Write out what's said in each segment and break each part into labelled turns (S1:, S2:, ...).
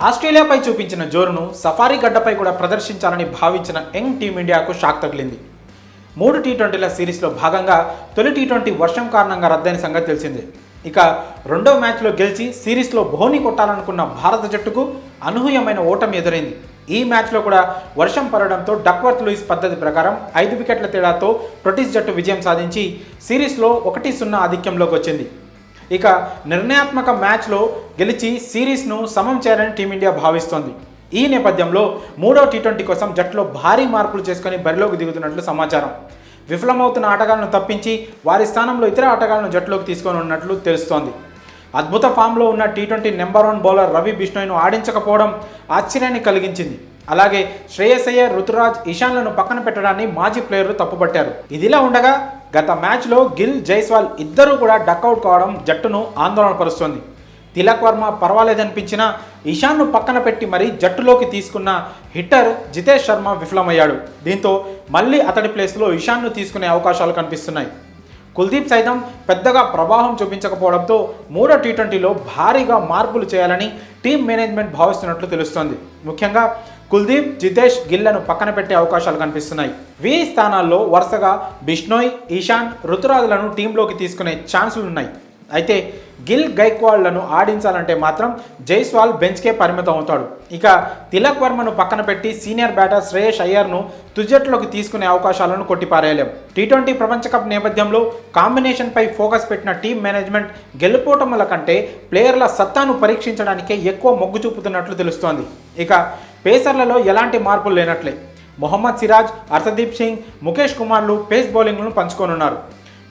S1: ఆస్ట్రేలియాపై చూపించిన జోరును సఫారీ గడ్డపై కూడా ప్రదర్శించాలని భావించిన యంగ్ టీమిండియాకు షాక్ తగిలింది. 3 టీ20ల సిరీస్లో భాగంగా తొలి టీ20 వర్షం కారణంగా రద్దయిన సంగతి తెలిసిందే. ఇక రెండో మ్యాచ్లో గెలిచి సిరీస్లో బోని కొట్టాలనుకున్న భారత జట్టుకు అనూహ్యమైన ఓటమి ఎదురైంది. ఈ మ్యాచ్లో కూడా వర్షం పడడంతో డక్వర్త్ లూయిస్ పద్ధతి ప్రకారం 5 వికెట్ల తేడాతో బ్రిటిష్ జట్టు విజయం సాధించి సిరీస్లో 1-0 ఆధిక్యంలోకి వచ్చింది. ఇక నిర్ణయాత్మక మ్యాచ్లో గెలిచి సిరీస్ను సమం చేయాలని టీమిండియా భావిస్తోంది. ఈ నేపథ్యంలో మూడో టీ20 కోసం జట్టులో భారీ మార్పులు చేసుకుని బరిలోకి దిగుతున్నట్లు సమాచారం. విఫలమవుతున్న ఆటగాళ్లను తప్పించి వారి స్థానంలో ఇతర ఆటగాళ్లను జట్టులోకి తీసుకొని ఉన్నట్లు తెలుస్తోంది. అద్భుత ఫామ్లో ఉన్న టీ20 నెంబర్ 1 బౌలర్ రవి బిష్ణోయ్ను ఆడించకపోవడం ఆశ్చర్యాన్ని కలిగించింది. అలాగే శ్రేయస్ అయ్యర్, రుతురాజ్, ఇషాన్లను పక్కన పెట్టడాన్ని మాజీ ప్లేయర్లు తప్పుపట్టారు. ఇదిలా ఉండగా గత మ్యాచ్లో గిల్, జైస్వాల్ ఇద్దరూ కూడా డక్అవుట్ కావడం జట్టును ఆందోళన పరుస్తోంది. తిలక్ వర్మ పర్వాలేదనిపించినా ఇషాన్ను పక్కన పెట్టి మరీ జట్టులోకి తీసుకున్న హిట్టర్ జితేష్ శర్మ విఫలమయ్యాడు. దీంతో మళ్ళీ అతడి ప్లేస్లో ఇషాన్ను తీసుకునే అవకాశాలు కనిపిస్తున్నాయి. కుల్దీప్ సైతం పెద్దగా ప్రభావం చూపించకపోవడంతో మూడో టీ20లో భారీగా మార్పులు చేయాలని టీం మేనేజ్మెంట్ భావిస్తున్నట్లు తెలుస్తోంది. ముఖ్యంగా కుల్దీప్, జితేష్, గిల్లను పక్కన పెట్టే అవకాశాలు కనిపిస్తున్నాయి. వీరి స్థానాల్లో వరుసగా బిష్ణోయ్, ఇషాన్, రుతురాజులను టీంలోకి తీసుకునే ఛాన్సులున్నాయి. అయితే గిల్, గైక్వాడ్లను ఆడించాలంటే మాత్రం జైస్వాల్ బెంచ్కే పరిమితం అవుతాడు. ఇక తిలక్ వర్మను పక్కన పెట్టి సీనియర్ బ్యాటర్ శ్రేయస్ అయ్యర్ను తుజట్లోకి తీసుకునే అవకాశాలను కొట్టిపారేయలేం. టీ20 ప్రపంచ కప్ నేపథ్యంలో కాంబినేషన్పై ఫోకస్ పెట్టిన టీం మేనేజ్మెంట్ గెలుపోటముల కంటే ప్లేయర్ల సత్తాను పరీక్షించడానికే ఎక్కువ మొగ్గు చూపుతున్నట్లు తెలుస్తోంది. ఇక పేసర్లలో ఎలాంటి మార్పులు లేనట్లే. మొహమ్మద్ సిరాజ్, హర్షదీప్ సింగ్, ముఖేష్ కుమార్లు పేస్ బౌలింగ్లను పంచుకోనున్నారు.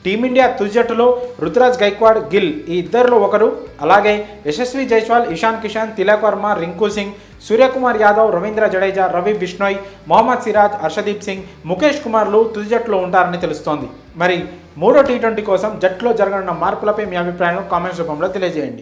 S1: టీమిండియా తుజట్టులో రుతురాజ్, గైక్వాడ్, గిల్ ఈ ఇద్దరిలో ఒకరు, అలాగే యశస్వి జైస్వాల్, ఇషాన్ కిషన్, తిలక్ వర్మ, రింకు సింగ్, సూర్యకుమార్ యాదవ్, రవీంద్ర జడేజా, రవి బిష్ణోయ్, మొహమ్మద్ సిరాజ్, హర్షదీప్ సింగ్, ముఖేష్ కుమార్లు తుది జట్టులో ఉంటారని తెలుస్తోంది. మరి మూడో టీ20 కోసం జట్టులో జరగనున్న మార్పులపై మీ అభిప్రాయాలను కామెంట్స్ రూపంలో తెలియజేయండి.